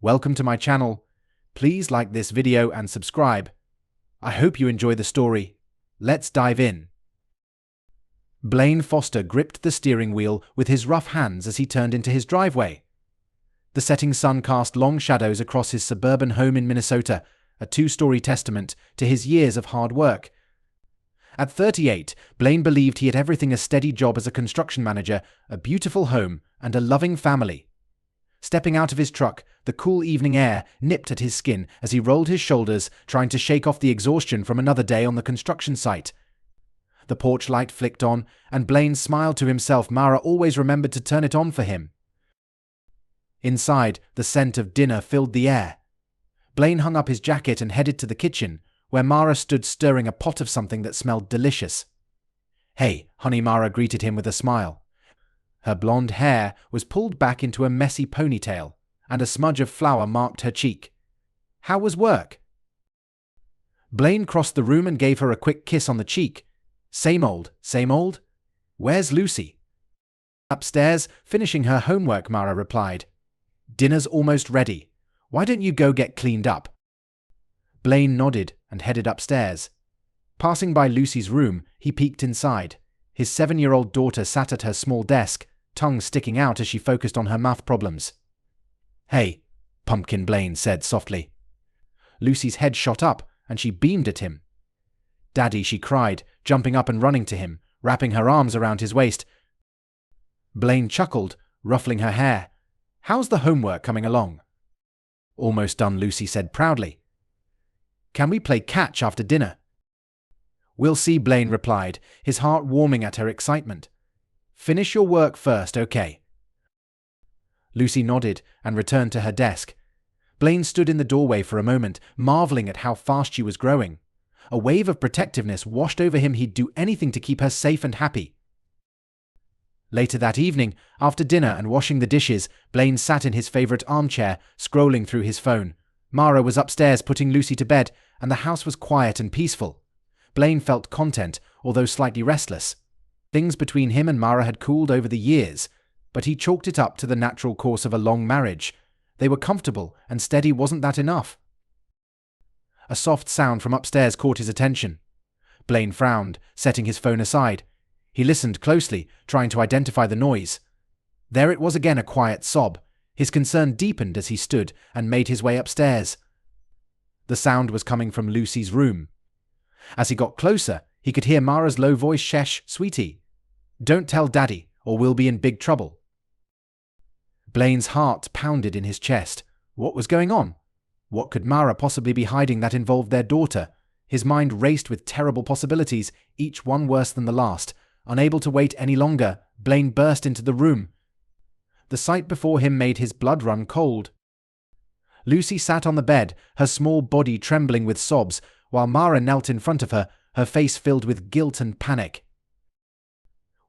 Welcome to my channel. Please like this video and subscribe. I hope you enjoy the story. Let's dive in. Blaine Foster gripped the steering wheel with his rough hands as he turned into his driveway. The setting sun cast long shadows across his suburban home in Minnesota, a two-story testament to his years of hard work. At 38, Blaine believed he had everything: a steady job as a construction manager, a beautiful home, and a loving family. Stepping out of his truck, the cool evening air nipped at his skin as he rolled his shoulders, trying to shake off the exhaustion from another day on the construction site. The porch light flicked on, and Blaine smiled to himself. Mara always remembered to turn it on for him. Inside, the scent of dinner filled the air. Blaine hung up his jacket and headed to the kitchen, where Mara stood stirring a pot of something that smelled delicious. "Hey, honey," Mara greeted him with a smile. Her blonde hair was pulled back into a messy ponytail, and a smudge of flour marked her cheek. "How was work?" Blaine crossed the room and gave her a quick kiss on the cheek. Same old, same old. Where's Lucy?" "Upstairs, finishing her homework," Mara replied. "Dinner's almost ready. Why don't you go get cleaned up?" Blaine nodded and headed upstairs. Passing by Lucy's room, he peeked inside. His 7-year-old daughter sat at her small desk, tongue sticking out as she focused on her math problems. "Hey, pumpkin," Blaine said softly. Lucy's head shot up, and she beamed at him. "Daddy," she cried, jumping up and running to him, wrapping her arms around his waist. Blaine chuckled, ruffling her hair. "How's the homework coming along?" "Almost done," Lucy said proudly. "Can we play catch after dinner?" "We'll see," Blaine replied, his heart warming at her excitement. "Finish your work first, okay?" Lucy nodded and returned to her desk. Blaine stood in the doorway for a moment, marveling at how fast she was growing. A wave of protectiveness washed over him. He'd do anything to keep her safe and happy. Later that evening, after dinner and washing the dishes, Blaine sat in his favorite armchair, scrolling through his phone. Mara was upstairs putting Lucy to bed, and the house was quiet and peaceful. Blaine felt content, although slightly restless. Things between him and Mara had cooled over the years, but he chalked it up to the natural course of a long marriage. They were comfortable, and steady. Wasn't that enough? A soft sound from upstairs caught his attention. Blaine frowned, setting his phone aside. He listened closely, trying to identify the noise. There it was again, a quiet sob. His concern deepened as he stood and made his way upstairs. The sound was coming from Lucy's room. As he got closer, he could hear Mara's low voice. "Shesh, sweetie. Don't tell Daddy, or we'll be in big trouble." Blaine's heart pounded in his chest. What was going on? What could Mara possibly be hiding that involved their daughter? His mind raced with terrible possibilities, each one worse than the last. Unable to wait any longer, Blaine burst into the room. The sight before him made his blood run cold. Lucy sat on the bed, her small body trembling with sobs, while Mara knelt in front of her, her face filled with guilt and panic.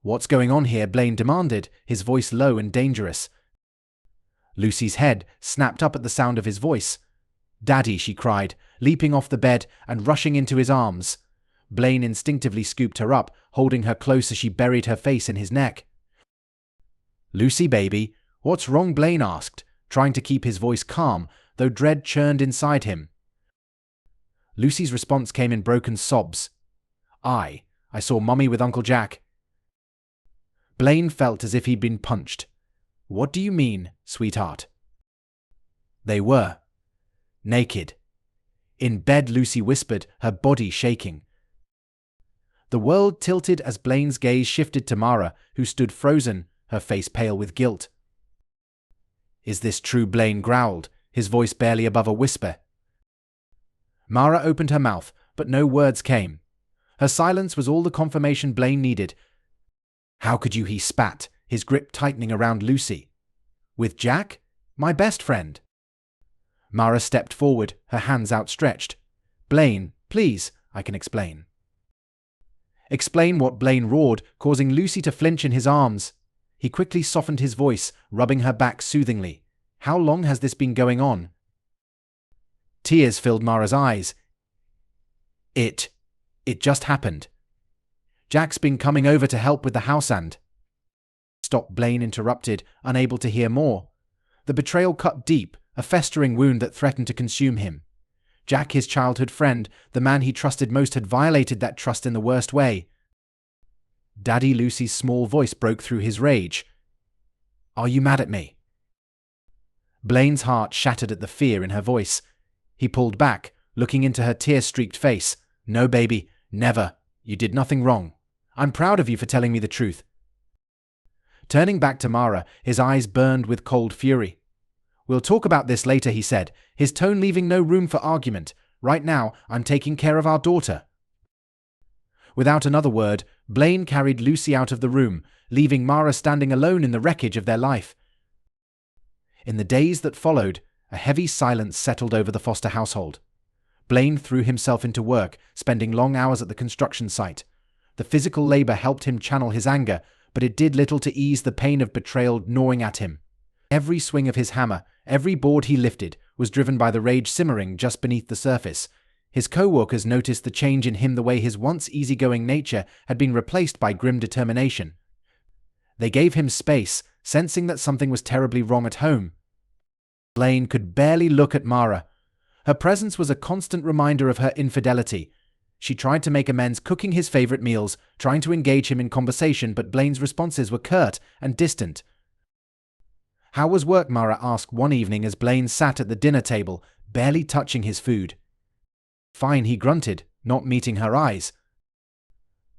"What's going on here?" Blaine demanded, his voice low and dangerous. Lucy's head snapped up at the sound of his voice. "Daddy," she cried, leaping off the bed and rushing into his arms. Blaine instinctively scooped her up, holding her close as she buried her face in his neck. "Lucy, baby, what's wrong?" Blaine asked, trying to keep his voice calm, though dread churned inside him. Lucy's response came in broken sobs. I saw Mummy with Uncle Jack." Blaine felt as if he'd been punched. "What do you mean, sweetheart?" "They were naked. In bed," Lucy whispered, her body shaking. The world tilted as Blaine's gaze shifted to Mara, who stood frozen, her face pale with guilt. "Is this true?" Blaine growled, his voice barely above a whisper. Mara opened her mouth, but no words came. Her silence was all the confirmation Blaine needed. "How could you?" he spat, his grip tightening around Lucy. "With Jack? My best friend." Mara stepped forward, her hands outstretched. "Blaine, please, I can explain." "Explain what?" Blaine roared, causing Lucy to flinch in his arms. He quickly softened his voice, rubbing her back soothingly. "How long has this been going on?" Tears filled Mara's eyes. It just happened. Jack's been coming over to help with the house and—" "Stop," Blaine interrupted, unable to hear more. The betrayal cut deep, a festering wound that threatened to consume him. Jack, his childhood friend, the man he trusted most, had violated that trust in the worst way. Daddy Lucy's small voice broke through his rage. "Are you mad at me?" Blaine's heart shattered at the fear in her voice. He pulled back, looking into her tear-streaked face. "No, baby, never. You did nothing wrong. I'm proud of you for telling me the truth." Turning back to Mara, his eyes burned with cold fury. "We'll talk about this later," he said, his tone leaving no room for argument. "Right now, I'm taking care of our daughter." Without another word, Blaine carried Lucy out of the room, leaving Mara standing alone in the wreckage of their life. In the days that followed, a heavy silence settled over the Foster household. Blaine threw himself into work, spending long hours at the construction site. The physical labor helped him channel his anger, but it did little to ease the pain of betrayal gnawing at him. Every swing of his hammer, every board he lifted, was driven by the rage simmering just beneath the surface. His co-workers noticed the change in him, the way his once easygoing nature had been replaced by grim determination. They gave him space, sensing that something was terribly wrong at home. Blaine could barely look at Mara. Her presence was a constant reminder of her infidelity. She tried to make amends, cooking his favorite meals, trying to engage him in conversation, but Blaine's responses were curt and distant. "How was work?" Mara asked one evening as Blaine sat at the dinner table, barely touching his food. "Fine," he grunted, not meeting her eyes.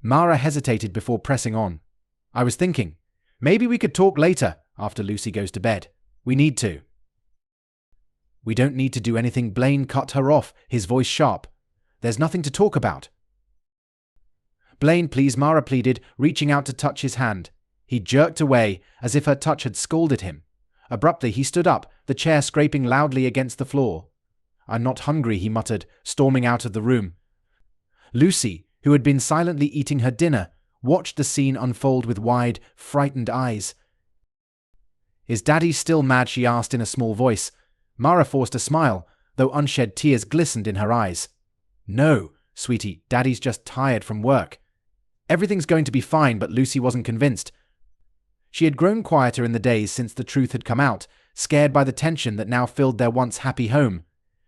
Mara hesitated before pressing on. "I was thinking, maybe we could talk later, after Lucy goes to bed. We need to." "We don't need to do anything," Blaine cut her off, his voice sharp. "There's nothing to talk about." "Blaine, please," Mara pleaded, reaching out to touch his hand. He jerked away, as if her touch had scalded him. Abruptly, he stood up, the chair scraping loudly against the floor. "I'm not hungry," he muttered, storming out of the room. Lucy, who had been silently eating her dinner, watched the scene unfold with wide, frightened eyes. "Is Daddy still mad?" she asked in a small voice. Mara forced a smile, though unshed tears glistened in her eyes. "No, sweetie, Daddy's just tired from work. Everything's going to be fine," but Lucy wasn't convinced. She had grown quieter in the days since the truth had come out, scared by the tension that now filled their once happy home.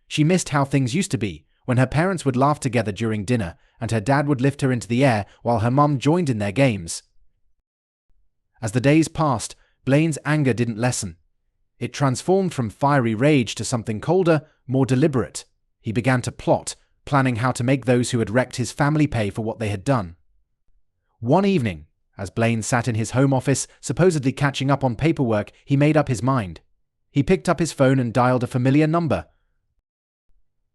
She missed how things used to be, when her parents would laugh together during dinner, and her dad would lift her into the air while her mum joined in their games. As the days passed, Blaine's anger didn't lessen. It transformed from fiery rage to something colder, more deliberate. He began to plot, planning how to make those who had wrecked his family pay for what they had done. One evening, as Blaine sat in his home office, supposedly catching up on paperwork, he made up his mind. He picked up his phone and dialed a familiar number.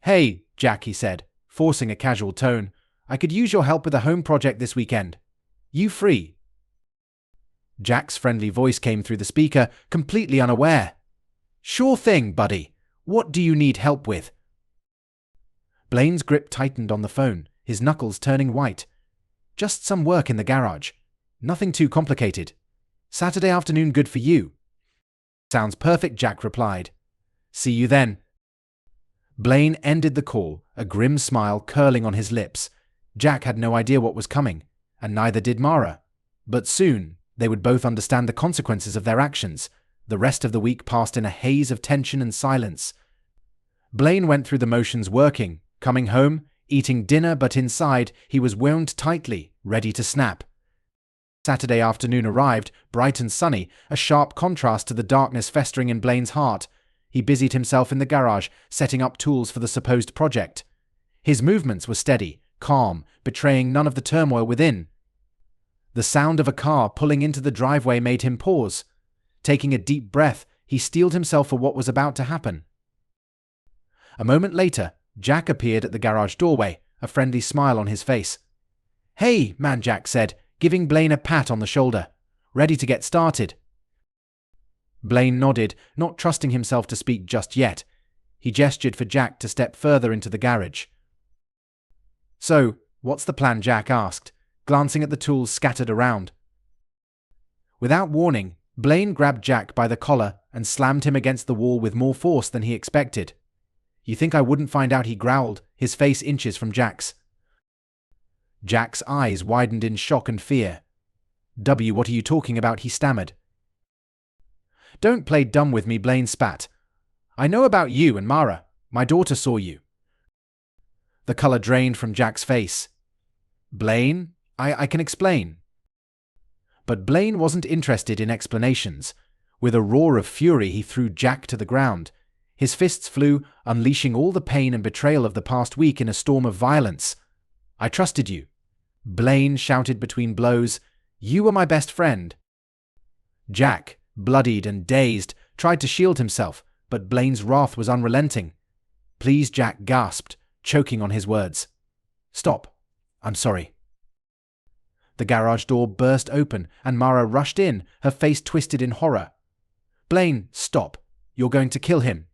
"Hey, Jack," he said, forcing a casual tone. "I could use your help with a home project this weekend. You free?" Jack's friendly voice came through the speaker, completely unaware. "Sure thing, buddy. What do you need help with?" Blaine's grip tightened on the phone, his knuckles turning white. "Just some work in the garage. Nothing too complicated. Saturday afternoon good for you?" "Sounds perfect," Jack replied. "See you then." Blaine ended the call, a grim smile curling on his lips. Jack had no idea what was coming, and neither did Mara. But soon, they would both understand the consequences of their actions. The rest of the week passed in a haze of tension and silence. Blaine went through the motions, working, coming home, eating dinner, but inside, he was wound tightly, ready to snap. Saturday afternoon arrived, bright and sunny, a sharp contrast to the darkness festering in Blaine's heart. He busied himself in the garage, setting up tools for the supposed project. His movements were steady, calm, betraying none of the turmoil within. The sound of a car pulling into the driveway made him pause. Taking a deep breath, he steeled himself for what was about to happen. A moment later, Jack appeared at the garage doorway, a friendly smile on his face. "Hey, man," Jack said, giving Blaine a pat on the shoulder. "Ready to get started?" Blaine nodded, not trusting himself to speak just yet. He gestured for Jack to step further into the garage. "So, what's the plan?" Jack asked, glancing at the tools scattered around. Without warning, Blaine grabbed Jack by the collar and slammed him against the wall with more force than he expected. "You think I wouldn't find out?" he growled, his face inches from Jack's. Jack's eyes widened in shock and fear. What are you talking about?" he stammered. "Don't play dumb with me," Blaine spat. I know about you and Mara. My daughter saw you. The color drained from Jack's face. Blaine, I can explain. But Blaine wasn't interested in explanations. With a roar of fury, he threw Jack to the ground. His fists flew, unleashing all the pain and betrayal of the past week in a storm of violence. I trusted you. Blaine shouted between blows. You were my best friend. Jack, bloodied and dazed, tried to shield himself, but Blaine's wrath was unrelenting. Please, Jack gasped, choking on his words. Stop. I'm sorry. The garage door burst open, and Mara rushed in, her face twisted in horror. Blaine, stop. You're going to kill him.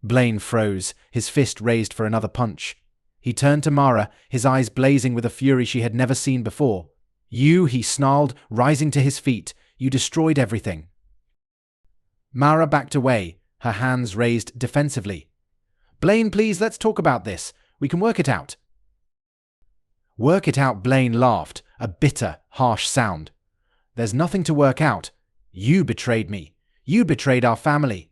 Blaine froze, his fist raised for another punch. He turned to Mara, his eyes blazing with a fury she had never seen before. You, he snarled, rising to his feet. You destroyed everything. Mara backed away, her hands raised defensively. Blaine, please, let's talk about this. We can work it out. Work it out, Blaine laughed, a bitter, harsh sound. There's nothing to work out. You betrayed me. You betrayed our family.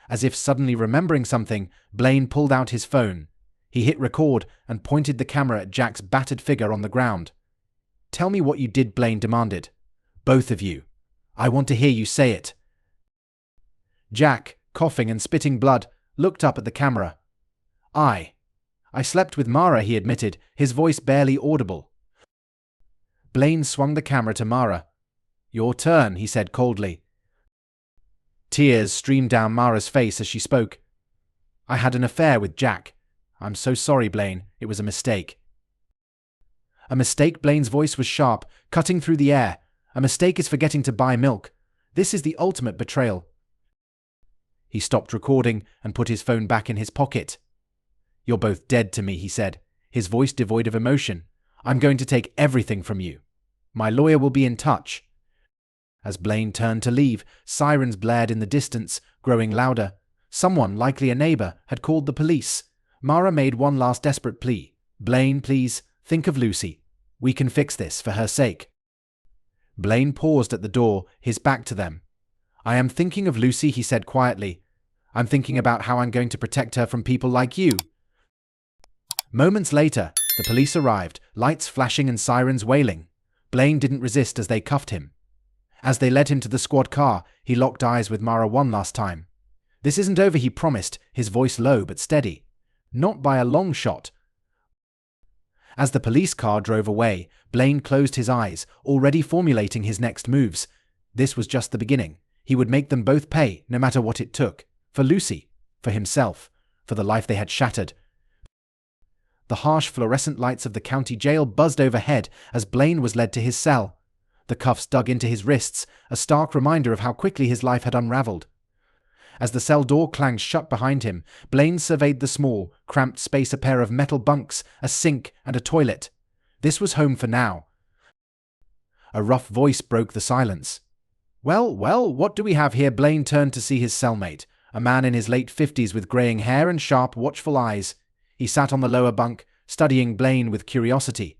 As if suddenly remembering something, Blaine pulled out his phone. He hit record and pointed the camera at Jack's battered figure on the ground. Tell me what you did, Blaine demanded. Both of you. I want to hear you say it. Jack, coughing and spitting blood, looked up at the camera. I slept with Mara, he admitted, his voice barely audible. Blaine swung the camera to Mara. Your turn, he said coldly. Tears streamed down Mara's face as she spoke. I had an affair with Jack. I'm so sorry, Blaine. It was a mistake. A mistake? Blaine's voice was sharp, cutting through the air. A mistake is forgetting to buy milk. This is the ultimate betrayal. He stopped recording and put his phone back in his pocket. You're both dead to me, he said, his voice devoid of emotion. I'm going to take everything from you. My lawyer will be in touch. As Blaine turned to leave, sirens blared in the distance, growing louder. Someone, likely a neighbor, had called the police. Mara made one last desperate plea. Blaine, please, think of Lucy. We can fix this for her sake. Blaine paused at the door, his back to them. I am thinking of Lucy, he said quietly. I'm thinking about how I'm going to protect her from people like you. Moments later, the police arrived, lights flashing and sirens wailing. Blaine didn't resist as they cuffed him. As they led him to the squad car, he locked eyes with Mara one last time. This isn't over, he promised, his voice low but steady. Not by a long shot. As the police car drove away, Blaine closed his eyes, already formulating his next moves. This was just the beginning. He would make them both pay, no matter what it took. For Lucy, for himself, for the life they had shattered. The harsh fluorescent lights of the county jail buzzed overhead as Blaine was led to his cell. The cuffs dug into his wrists, a stark reminder of how quickly his life had unraveled. As the cell door clanged shut behind him, Blaine surveyed the small, cramped space, a pair of metal bunks, a sink, and a toilet. This was home for now. A rough voice broke the silence. Well, what do we have here? Blaine turned to see his cellmate, a man in his late 50s with graying hair and sharp, watchful eyes. He sat on the lower bunk, studying Blaine with curiosity.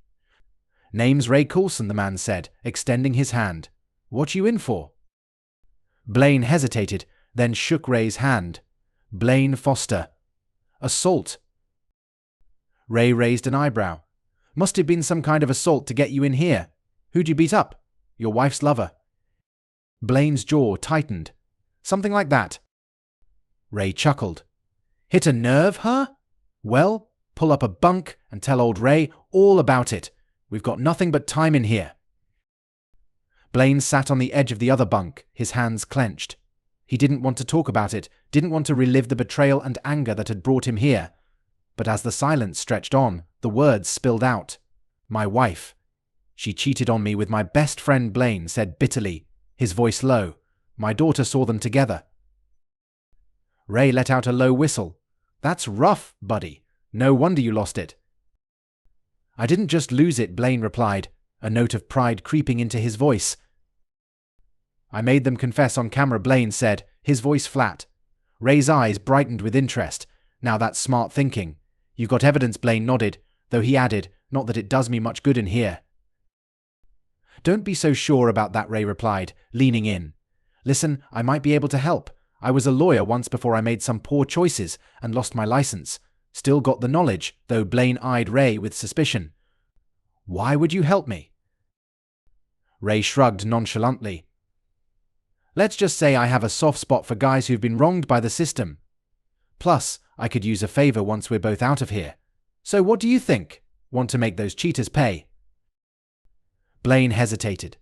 Name's Ray Coulson, the man said, extending his hand. What you in for? Blaine hesitated, then shook Ray's hand. Blaine Foster. Assault. Ray raised an eyebrow. Must have been some kind of assault to get you in here. Who'd you beat up? Your wife's lover. Blaine's jaw tightened. Something like that. Ray chuckled. Hit a nerve, huh? Well, pull up a bunk and tell old Ray all about it. We've got nothing but time in here. Blaine sat on the edge of the other bunk, his hands clenched. He didn't want to talk about it, didn't want to relive the betrayal and anger that had brought him here. But as the silence stretched on, the words spilled out. My wife. She cheated on me with my best friend, Blaine said bitterly, his voice low. My daughter saw them together. Ray let out a low whistle. That's rough, buddy. No wonder you lost it. I didn't just lose it, Blaine replied, a note of pride creeping into his voice. I made them confess on camera, Blaine said, his voice flat. Ray's eyes brightened with interest. Now that's smart thinking. You've got evidence, Blaine nodded, though he added, not that it does me much good in here. Don't be so sure about that, Ray replied, leaning in. Listen, I might be able to help. I was a lawyer once before I made some poor choices and lost my license. Still got the knowledge, though. Blaine eyed Ray with suspicion. Why would you help me? Ray shrugged nonchalantly. Let's just say I have a soft spot for guys who've been wronged by the system. Plus, I could use a favor once we're both out of here. So what do you think? Want to make those cheaters pay? Blaine hesitated.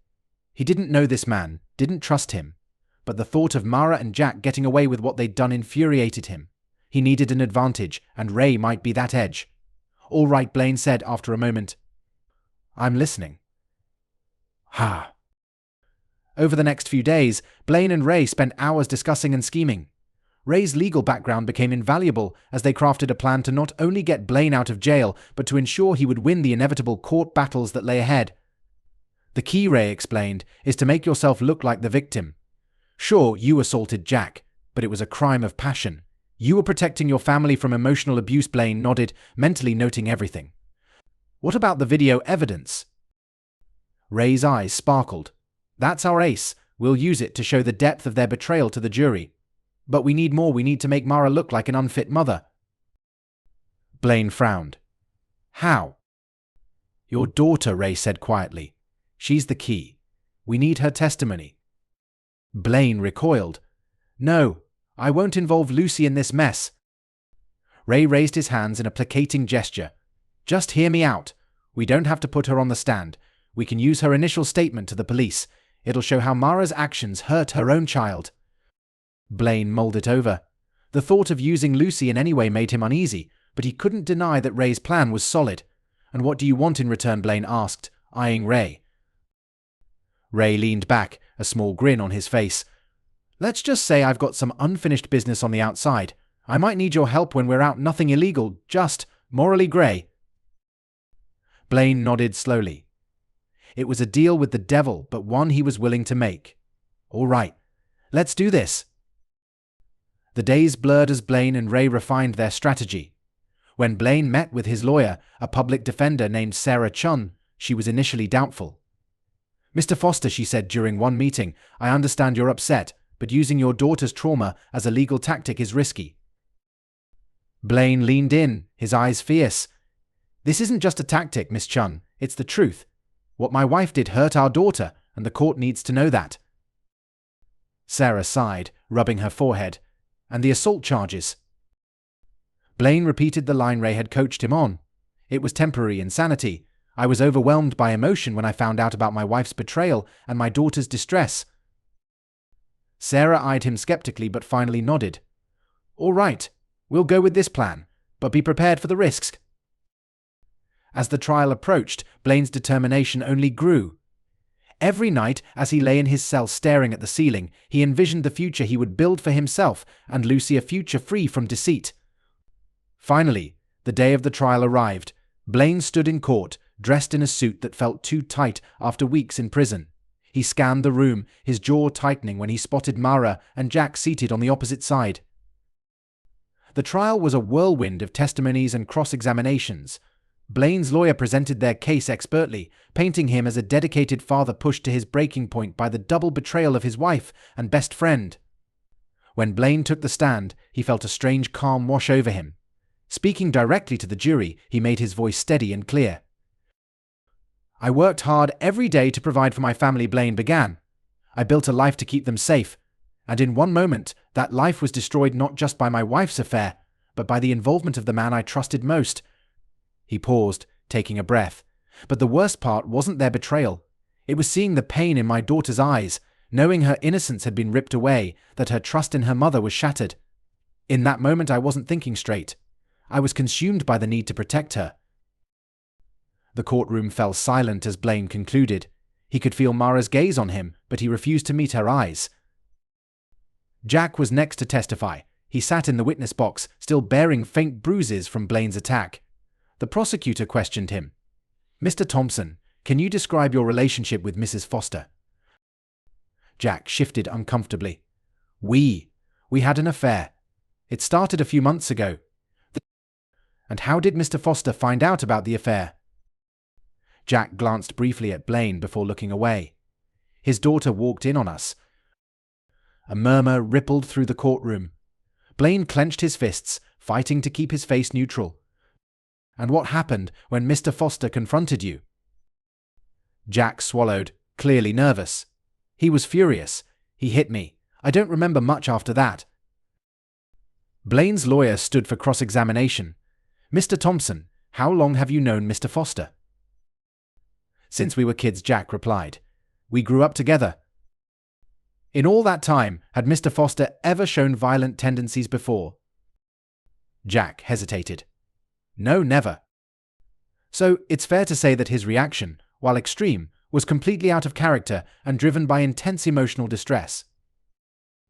He didn't know this man, didn't trust him. But the thought of Mara and Jack getting away with what they'd done infuriated him. He needed an advantage, and Ray might be that edge. All right, Blaine said after a moment. I'm listening. Ha. Over the next few days, Blaine and Ray spent hours discussing and scheming. Ray's legal background became invaluable as they crafted a plan to not only get Blaine out of jail, but to ensure he would win the inevitable court battles that lay ahead. The key, Ray explained, is to make yourself look like the victim. Sure, you assaulted Jack, but it was a crime of passion. You were protecting your family from emotional abuse. Blaine nodded, mentally noting everything. What about the video evidence? Ray's eyes sparkled. That's our ace. We'll use it to show the depth of their betrayal to the jury. But we need more. We need to make Mara look like an unfit mother. Blaine frowned. How? Your daughter, Ray said quietly. She's the key. We need her testimony. Blaine recoiled. No, I won't involve Lucy in this mess. Ray raised his hands in a placating gesture. Just hear me out. We don't have to put her on the stand. We can use her initial statement to the police. It'll show how Mara's actions hurt her own child. Blaine mulled it over. The thought of using Lucy in any way made him uneasy, but he couldn't deny that Ray's plan was solid. And what do you want in return? Blaine asked, eyeing Ray. Ray leaned back, a small grin on his face. Let's just say I've got some unfinished business on the outside. I might need your help when we're out. Nothing illegal, just morally grey. Blaine nodded slowly. It was a deal with the devil, but one he was willing to make. All right, let's do this. The days blurred as Blaine and Ray refined their strategy. When Blaine met with his lawyer, a public defender named Sarah Chun, she was initially doubtful. Mr. Foster, she said during one meeting, I understand you're upset, but using your daughter's trauma as a legal tactic is risky. Blaine leaned in, his eyes fierce. This isn't just a tactic, Miss Chun. It's the truth. What my wife did hurt our daughter, and the court needs to know that. Sarah sighed, rubbing her forehead. And the assault charges? Blaine repeated the line Ray had coached him on. It was temporary insanity. I was overwhelmed by emotion when I found out about my wife's betrayal and my daughter's distress. Sarah eyed him skeptically but finally nodded. All right, we'll go with this plan, but be prepared for the risks. As the trial approached, Blaine's determination only grew. Every night, as he lay in his cell staring at the ceiling, he envisioned the future he would build for himself and Lucy, a future free from deceit. Finally, the day of the trial arrived. Blaine stood in court, dressed in a suit that felt too tight after weeks in prison. He scanned the room, his jaw tightening when he spotted Mara and Jack seated on the opposite side. The trial was a whirlwind of testimonies and cross-examinations. Blaine's lawyer presented their case expertly, painting him as a dedicated father pushed to his breaking point by the double betrayal of his wife and best friend. When Blaine took the stand, he felt a strange calm wash over him. Speaking directly to the jury, he made his voice steady and clear. I worked hard every day to provide for my family, Blaine began. I built a life to keep them safe. And in one moment, that life was destroyed not just by my wife's affair, but by the involvement of the man I trusted most. He paused, taking a breath. But the worst part wasn't their betrayal. It was seeing the pain in my daughter's eyes, knowing her innocence had been ripped away, that her trust in her mother was shattered. In that moment I wasn't thinking straight. I was consumed by the need to protect her. The courtroom fell silent as Blaine concluded. He could feel Mara's gaze on him, but he refused to meet her eyes. Jack was next to testify. He sat in the witness box, still bearing faint bruises from Blaine's attack. The prosecutor questioned him. Mr. Thompson, can you describe your relationship with Mrs. Foster? Jack shifted uncomfortably. We had an affair. It started a few months ago. And how did Mr. Foster find out about the affair? Jack glanced briefly at Blaine before looking away. His daughter walked in on us. A murmur rippled through the courtroom. Blaine clenched his fists, fighting to keep his face neutral. "And what happened when Mr. Foster confronted you?" Jack swallowed, clearly nervous. "He was furious. He hit me. I don't remember much after that." Blaine's lawyer stood for cross-examination. "Mr. Thompson, how long have you known Mr. Foster?" "Since we were kids," Jack replied. "We grew up together." "In all that time, had Mr. Foster ever shown violent tendencies before?" Jack hesitated. "No, never." "So it's fair to say that his reaction, while extreme, was completely out of character and driven by intense emotional distress."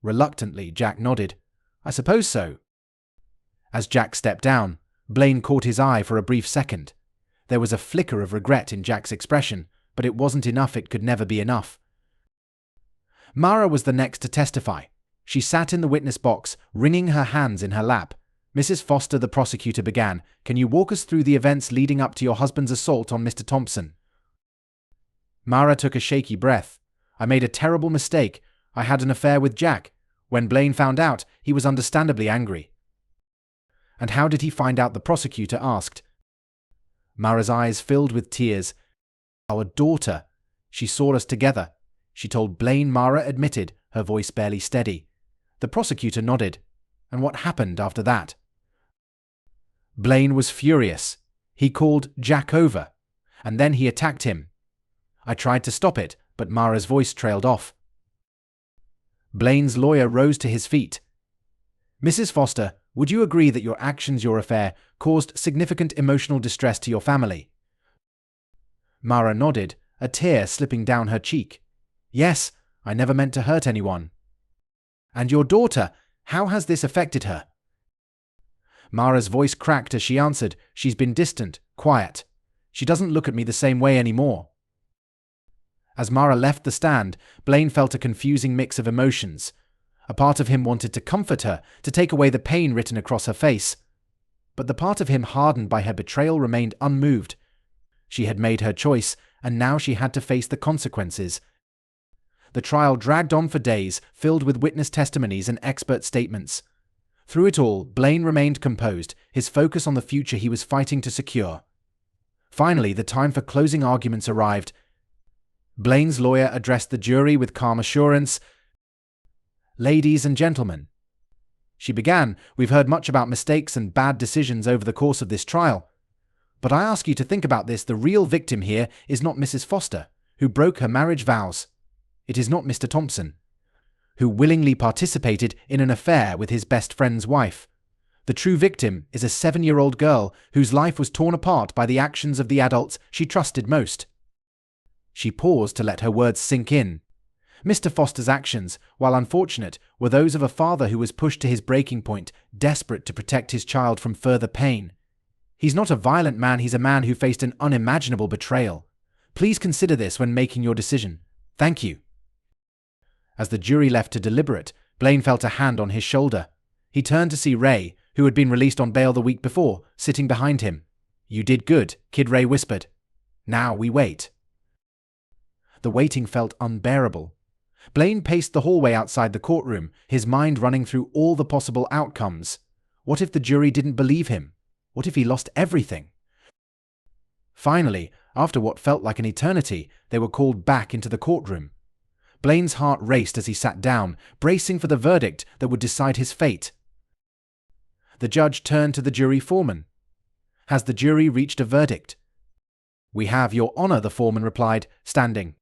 Reluctantly, Jack nodded. "I suppose so." As Jack stepped down, Blaine caught his eye for a brief second. There was a flicker of regret in Jack's expression, but it wasn't enough. It could never be enough. Mara was the next to testify. She sat in the witness box, wringing her hands in her lap. "Mrs. Foster," the prosecutor began, "can you walk us through the events leading up to your husband's assault on Mr. Thompson?" Mara took a shaky breath. "I made a terrible mistake. I had an affair with Jack. When Blaine found out, he was understandably angry." "And how did he find out?" the prosecutor asked. Mara's eyes filled with tears. "Our daughter. She saw us together," she told Blaine. Mara admitted, her voice barely steady. The prosecutor nodded. "And what happened after that?" Blaine was furious. He called Jack over, and then he attacked him. "I tried to stop it, but Mara's voice trailed off." Blaine's lawyer rose to his feet. "Mrs. Foster, would you agree that your actions, your affair, caused significant emotional distress to your family?" Mara nodded, a tear slipping down her cheek. "Yes, I never meant to hurt anyone." "And your daughter, how has this affected her?" Mara's voice cracked as she answered. "She's been distant, quiet. She doesn't look at me the same way anymore." As Mara left the stand, Blaine felt a confusing mix of emotions. A part of him wanted to comfort her, to take away the pain written across her face. But the part of him hardened by her betrayal remained unmoved. She had made her choice, and now she had to face the consequences. The trial dragged on for days, filled with witness testimonies and expert statements. Through it all, Blaine remained composed, his focus on the future he was fighting to secure. Finally, the time for closing arguments arrived. Blaine's lawyer addressed the jury with calm assurance. "Ladies and gentlemen," she began, "we've heard much about mistakes and bad decisions over the course of this trial. But I ask you to think about this. The real victim here is not Mrs. Foster, who broke her marriage vows. It is not Mr. Thompson, who willingly participated in an affair with his best friend's wife. The true victim is a 7-year-old girl whose life was torn apart by the actions of the adults she trusted most." She paused to let her words sink in. Mr. Foster's actions, while unfortunate, were those of a father who was pushed to his breaking point, desperate to protect his child from further pain. He's not a violent man, he's a man who faced an unimaginable betrayal. Please consider this when making your decision. Thank you. As the jury left to deliberate, Blaine felt a hand on his shoulder. He turned to see Ray, who had been released on bail the week before, sitting behind him. "You did good," Kid Ray whispered. "Now we wait." The waiting felt unbearable. Blaine paced the hallway outside the courtroom, his mind running through all the possible outcomes. What if the jury didn't believe him? What if he lost everything? Finally, after what felt like an eternity, they were called back into the courtroom. Blaine's heart raced as he sat down, bracing for the verdict that would decide his fate. The judge turned to the jury foreman. "Has the jury reached a verdict?" "We have, Your Honor," the foreman replied, standing.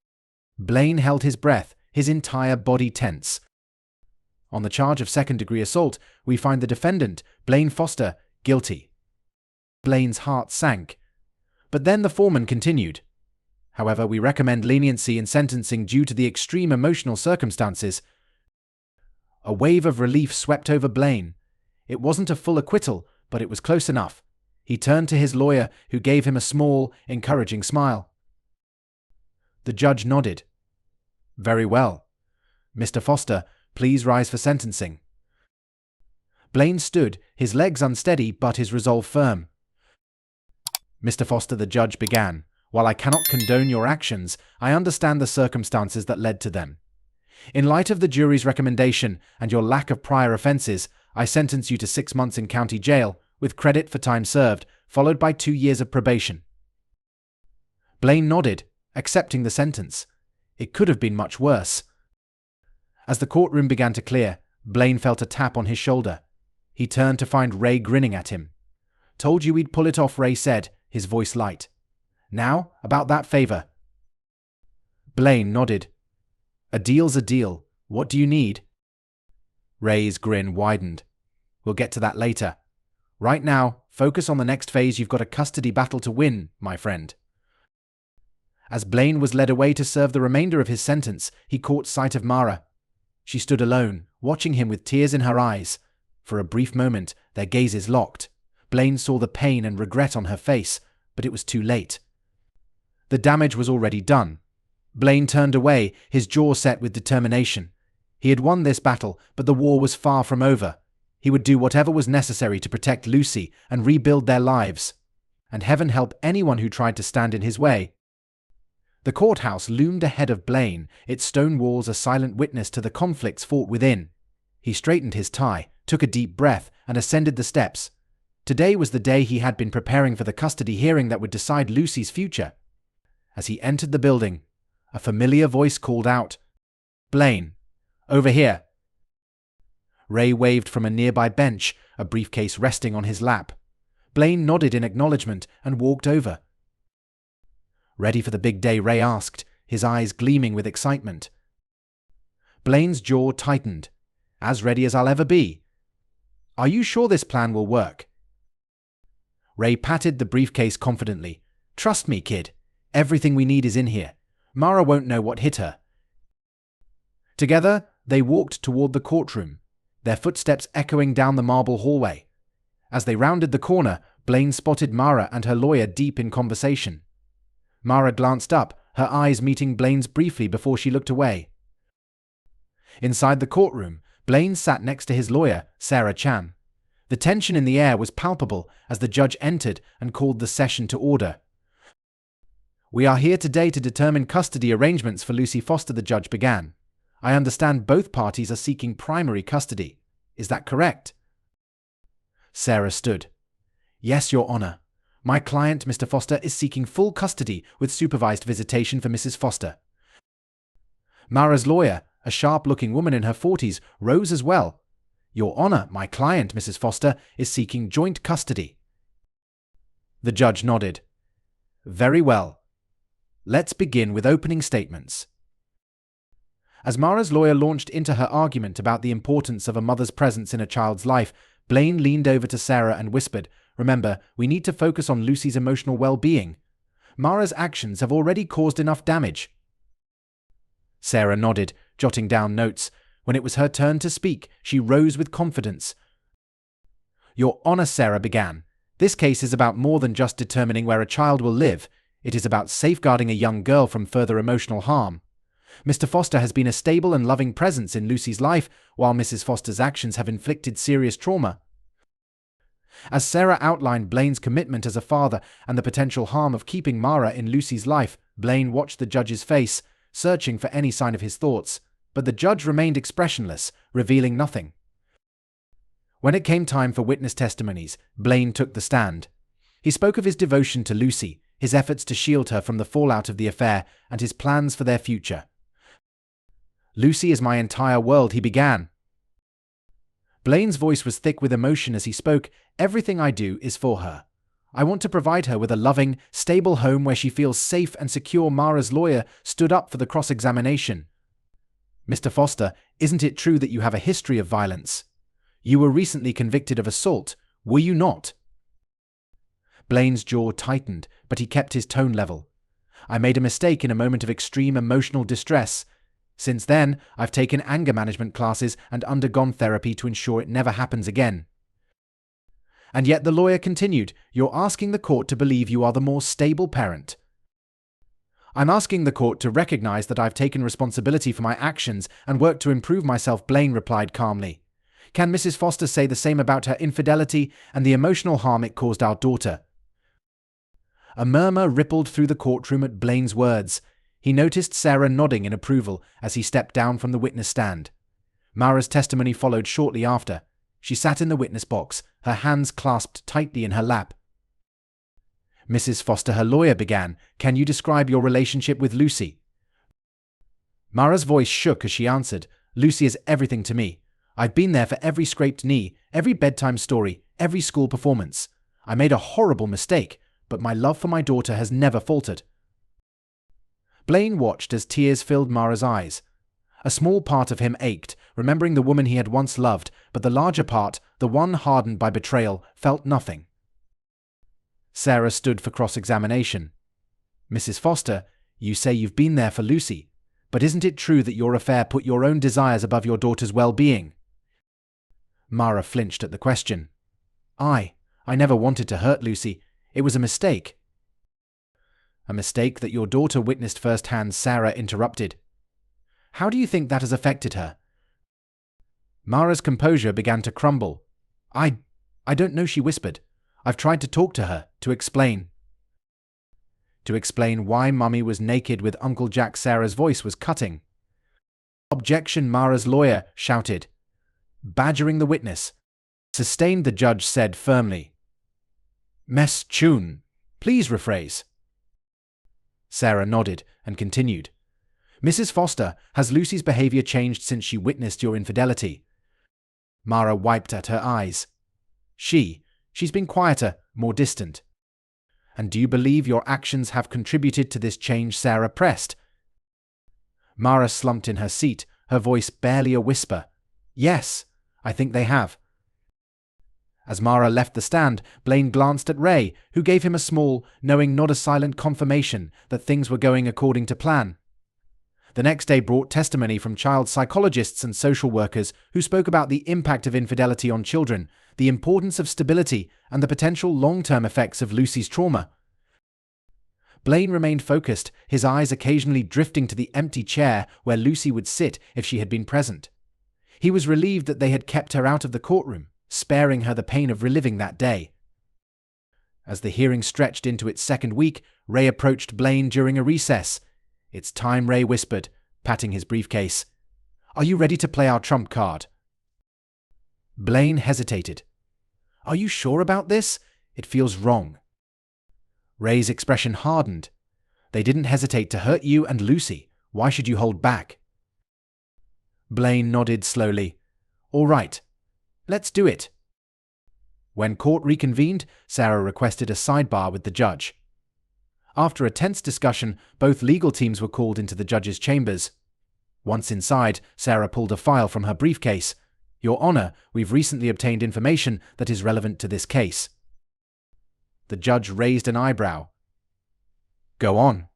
Blaine held his breath, his entire body tense. "On the charge of second-degree assault, we find the defendant, Blaine Foster, guilty." Blaine's heart sank. But then the foreman continued. "However, we recommend leniency in sentencing due to the extreme emotional circumstances." A wave of relief swept over Blaine. It wasn't a full acquittal, but it was close enough. He turned to his lawyer, who gave him a small, encouraging smile. The judge nodded. "Very well. Mr. Foster, please rise for sentencing." Blaine stood, his legs unsteady but his resolve firm. "Mr. Foster," the judge began, "while I cannot condone your actions, I understand the circumstances that led to them. In light of the jury's recommendation and your lack of prior offenses, I sentence you to 6 months in county jail, with credit for time served, followed by 2 years of probation. Blaine nodded, accepting the sentence. It could have been much worse. As the courtroom began to clear, Blaine felt a tap on his shoulder. He turned to find Ray grinning at him. "Told you we'd pull it off," Ray said, his voice light. "Now, about that favor." Blaine nodded. "A deal's a deal. What do you need?" Ray's grin widened. "We'll get to that later. Right now, focus on the next phase. You've got a custody battle to win, my friend." As Blaine was led away to serve the remainder of his sentence, he caught sight of Mara. She stood alone, watching him with tears in her eyes. For a brief moment, their gazes locked. Blaine saw the pain and regret on her face, but it was too late. The damage was already done. Blaine turned away, his jaw set with determination. He had won this battle, but the war was far from over. He would do whatever was necessary to protect Lucy and rebuild their lives. And heaven help anyone who tried to stand in his way. The courthouse loomed ahead of Blaine, its stone walls a silent witness to the conflicts fought within. He straightened his tie, took a deep breath, and ascended the steps. Today was the day he had been preparing for the custody hearing that would decide Lucy's future. As he entered the building, a familiar voice called out, "Blaine, over here." Ray waved from a nearby bench, a briefcase resting on his lap. Blaine nodded in acknowledgement and walked over. "Ready for the big day?" Ray asked, his eyes gleaming with excitement. Blaine's jaw tightened. "As ready as I'll ever be." "Are you sure this plan will work?" Ray patted the briefcase confidently. "Trust me, kid. Everything we need is in here. Mara won't know what hit her." Together, they walked toward the courtroom, their footsteps echoing down the marble hallway. As they rounded the corner, Blaine spotted Mara and her lawyer deep in conversation. Mara glanced up, her eyes meeting Blaine's briefly before she looked away. Inside the courtroom, Blaine sat next to his lawyer, Sarah Chan. The tension in the air was palpable as the judge entered and called the session to order. "We are here today to determine custody arrangements for Lucy Foster," the judge began. "I understand both parties are seeking primary custody. Is that correct?" Sarah stood. "Yes, Your Honor. My client, Mr. Foster, is seeking full custody with supervised visitation for Mrs. Foster." Mara's lawyer, a sharp-looking woman in her 40s, rose as well. "Your Honor, my client, Mrs. Foster, is seeking joint custody." The judge nodded. "Very well. Let's begin with opening statements." As Mara's lawyer launched into her argument about the importance of a mother's presence in a child's life, Blaine leaned over to Sarah and whispered, "Remember, we need to focus on Lucy's emotional well-being. Mara's actions have already caused enough damage." Sarah nodded, jotting down notes. When it was her turn to speak, she rose with confidence. "Your Honor," Sarah began, "this case is about more than just determining where a child will live. It is about safeguarding a young girl from further emotional harm. Mr. Foster has been a stable and loving presence in Lucy's life, while Mrs. Foster's actions have inflicted serious trauma." As Sarah outlined Blaine's commitment as a father and the potential harm of keeping Mara in Lucy's life, Blaine watched the judge's face, searching for any sign of his thoughts, but the judge remained expressionless, revealing nothing. When it came time for witness testimonies, Blaine took the stand. He spoke of his devotion to Lucy, his efforts to shield her from the fallout of the affair, and his plans for their future. "Lucy is my entire world," he began. Blaine's voice was thick with emotion as he spoke. "Everything I do is for her. I want to provide her with a loving, stable home where she feels safe and secure." Mara's lawyer stood up for the cross-examination. "Mr. Foster, isn't it true that you have a history of violence? You were recently convicted of assault, were you not?" Blaine's jaw tightened, but he kept his tone level. "I made a mistake in a moment of extreme emotional distress. Since then, I've taken anger management classes and undergone therapy to ensure it never happens again." And yet the lawyer continued, "You're asking the court to believe you are the more stable parent." "I'm asking the court to recognize that I've taken responsibility for my actions and worked to improve myself," Blaine replied calmly. "Can Mrs. Foster say the same about her infidelity and the emotional harm it caused our daughter?" A murmur rippled through the courtroom at Blaine's words. He noticed Sarah nodding in approval as he stepped down from the witness stand. Mara's testimony followed shortly after. She sat in the witness box, her hands clasped tightly in her lap. Mrs. Foster, her lawyer, began, "Can you describe your relationship with Lucy?" Mara's voice shook as she answered, "Lucy is everything to me. I've been there for every scraped knee, every bedtime story, every school performance. I made a horrible mistake, but my love for my daughter has never faltered." Blaine watched as tears filled Mara's eyes. A small part of him ached, remembering the woman he had once loved, but the larger part, the one hardened by betrayal, felt nothing. Sarah stood for cross-examination. "Mrs. Foster, you say you've been there for Lucy, but isn't it true that your affair put your own desires above your daughter's well-being?" Mara flinched at the question. I never wanted to hurt Lucy. It was a mistake." "A mistake that your daughter witnessed firsthand," Sarah interrupted. "How do you think that has affected her?" Mara's composure began to crumble. I don't know," she whispered. "I've tried to talk to her, to explain." "To explain why Mummy was naked with Uncle Jack?" Sarah's voice was cutting. "Objection," Mara's lawyer shouted. "Badgering the witness." "Sustained," the judge said firmly. "Mess Chun, please rephrase." Sarah nodded and continued. "Mrs. Foster, has Lucy's behavior changed since she witnessed your infidelity?" Mara wiped at her eyes. She's been quieter, more distant." "And do you believe your actions have contributed to this change?" Sarah pressed. Mara slumped in her seat, her voice barely a whisper. "Yes, I think they have." As Mara left the stand, Blaine glanced at Ray, who gave him a small, knowing nod, a silent confirmation that things were going according to plan. The next day brought testimony from child psychologists and social workers who spoke about the impact of infidelity on children, the importance of stability, and the potential long-term effects of Lucy's trauma. Blaine remained focused, his eyes occasionally drifting to the empty chair where Lucy would sit if she had been present. He was relieved that they had kept her out of the courtroom, sparing her the pain of reliving that day. As the hearing stretched into its second week, Ray approached Blaine during a recess. "It's time," Ray whispered, patting his briefcase. "Are you ready to play our trump card?" Blaine hesitated. "Are you sure about this? It feels wrong." Ray's expression hardened. "They didn't hesitate to hurt you and Lucy. Why should you hold back?" Blaine nodded slowly. "All right. Let's do it." When court reconvened, Sarah requested a sidebar with the judge. After a tense discussion, both legal teams were called into the judge's chambers. Once inside, Sarah pulled a file from her briefcase. "Your Honor, we've recently obtained information that is relevant to this case." The judge raised an eyebrow. "Go on."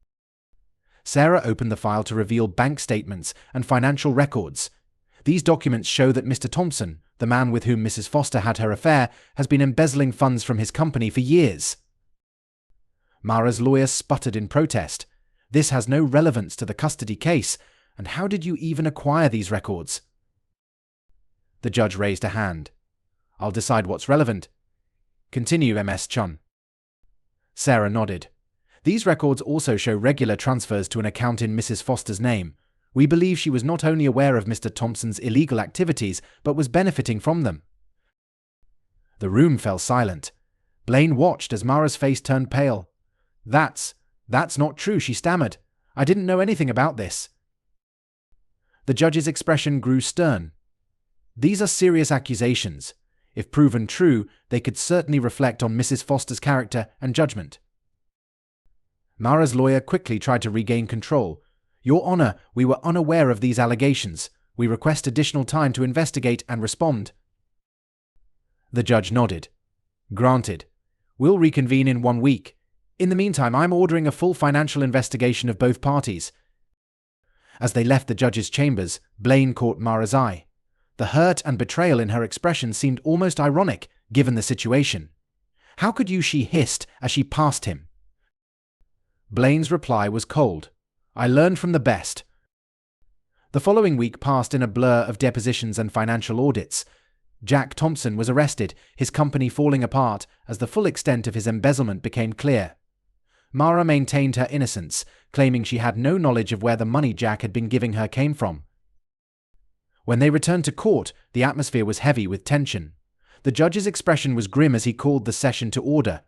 Sarah opened the file to reveal bank statements and financial records. These documents show that Mr. Thompson, the man with whom Mrs. Foster had her affair, has been embezzling funds from his company for years. Mara's lawyer sputtered in protest. "This has no relevance to the custody case, and how did you even acquire these records?" The judge raised a hand. "I'll decide what's relevant. Continue, Ms. Chun." Sarah nodded. "These records also show regular transfers to an account in Mrs. Foster's name. We believe she was not only aware of Mr. Thompson's illegal activities, but was benefiting from them." The room fell silent. Blaine watched as Mara's face turned pale. That's not true," she stammered. "I didn't know anything about this." The judge's expression grew stern. "These are serious accusations. If proven true, they could certainly reflect on Mrs. Foster's character and judgment." Mara's lawyer quickly tried to regain control. "Your Honor, we were unaware of these allegations. We request additional time to investigate and respond." The judge nodded. "Granted. We'll reconvene in 1 week. In the meantime, I'm ordering a full financial investigation of both parties." As they left the judge's chambers, Blaine caught Mara's eye. The hurt and betrayal in her expression seemed almost ironic, given the situation. "How could you?" she hissed as she passed him. Blaine's reply was cold. "I learned from the best." The following week passed in a blur of depositions and financial audits. Jack Thompson was arrested, his company falling apart as the full extent of his embezzlement became clear. Mara maintained her innocence, claiming she had no knowledge of where the money Jack had been giving her came from. When they returned to court, the atmosphere was heavy with tension. The judge's expression was grim as he called the session to order.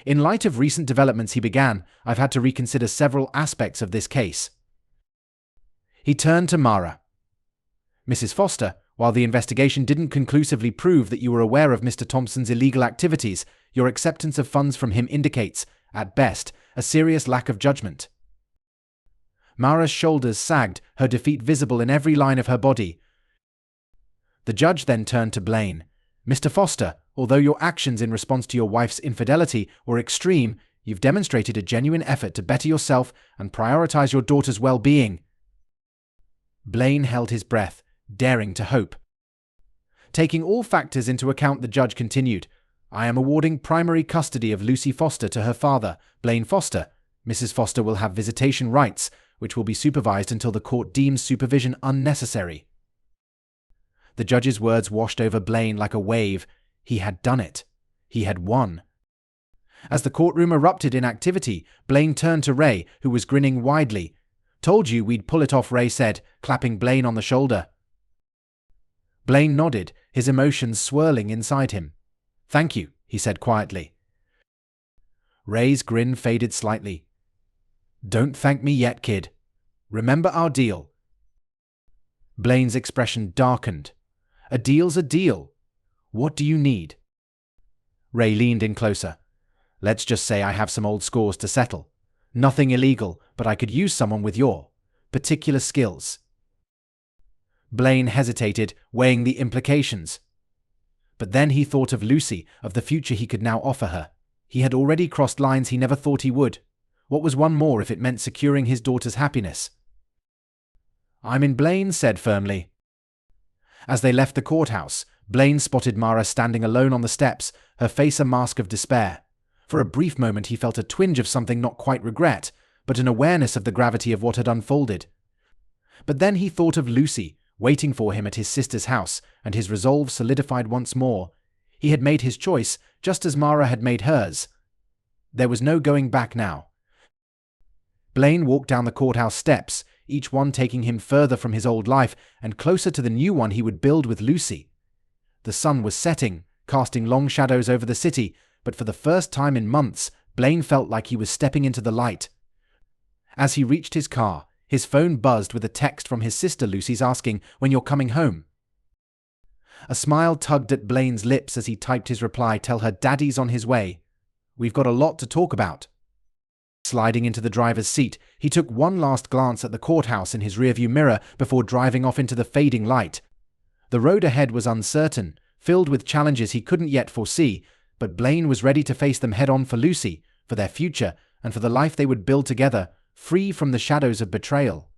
In light of recent developments, he began, "I've had to reconsider several aspects of this case." He turned to Mara. "Mrs. Foster, while the investigation didn't conclusively prove that you were aware of Mr. Thompson's illegal activities, your acceptance of funds from him indicates, at best, a serious lack of judgment." Mara's shoulders sagged, her defeat visible in every line of her body. The judge then turned to Blaine. "Mr. Foster, although your actions in response to your wife's infidelity were extreme, you've demonstrated a genuine effort to better yourself and prioritize your daughter's well-being." Blaine held his breath, daring to hope. Taking all factors into account, the judge continued, "I am awarding primary custody of Lucy Foster to her father, Blaine Foster. Mrs. Foster will have visitation rights, which will be supervised until the court deems supervision unnecessary." The judge's words washed over Blaine like a wave. He had done it. He had won. As the courtroom erupted in activity, Blaine turned to Ray, who was grinning widely. "Told you we'd pull it off," Ray said, clapping Blaine on the shoulder. Blaine nodded, his emotions swirling inside him. "Thank you," he said quietly. Ray's grin faded slightly. "Don't thank me yet, kid. Remember our deal." Blaine's expression darkened. "A deal's a deal. What do you need?" Ray leaned in closer. "Let's just say I have some old scores to settle. Nothing illegal, but I could use someone with your particular skills." Blaine hesitated, weighing the implications. But then he thought of Lucy, of the future he could now offer her. He had already crossed lines he never thought he would. What was one more if it meant securing his daughter's happiness? "I'm in," Blaine said firmly. As they left the courthouse, Blaine spotted Mara standing alone on the steps, her face a mask of despair. For a brief moment he felt a twinge of something, not quite regret, but an awareness of the gravity of what had unfolded. But then he thought of Lucy, waiting for him at his sister's house, and his resolve solidified once more. He had made his choice, just as Mara had made hers. There was no going back now. Blaine walked down the courthouse steps, each one taking him further from his old life and closer to the new one he would build with Lucy. The sun was setting, casting long shadows over the city, but for the first time in months, Blaine felt like he was stepping into the light. As he reached his car, his phone buzzed with a text from his sister Lucy's asking, "When you're coming home?" A smile tugged at Blaine's lips as he typed his reply, "Tell her Daddy's on his way. We've got a lot to talk about." Sliding into the driver's seat, he took one last glance at the courthouse in his rearview mirror before driving off into the fading light. The road ahead was uncertain, filled with challenges he couldn't yet foresee, but Blaine was ready to face them head-on for Lucy, for their future, and for the life they would build together, free from the shadows of betrayal.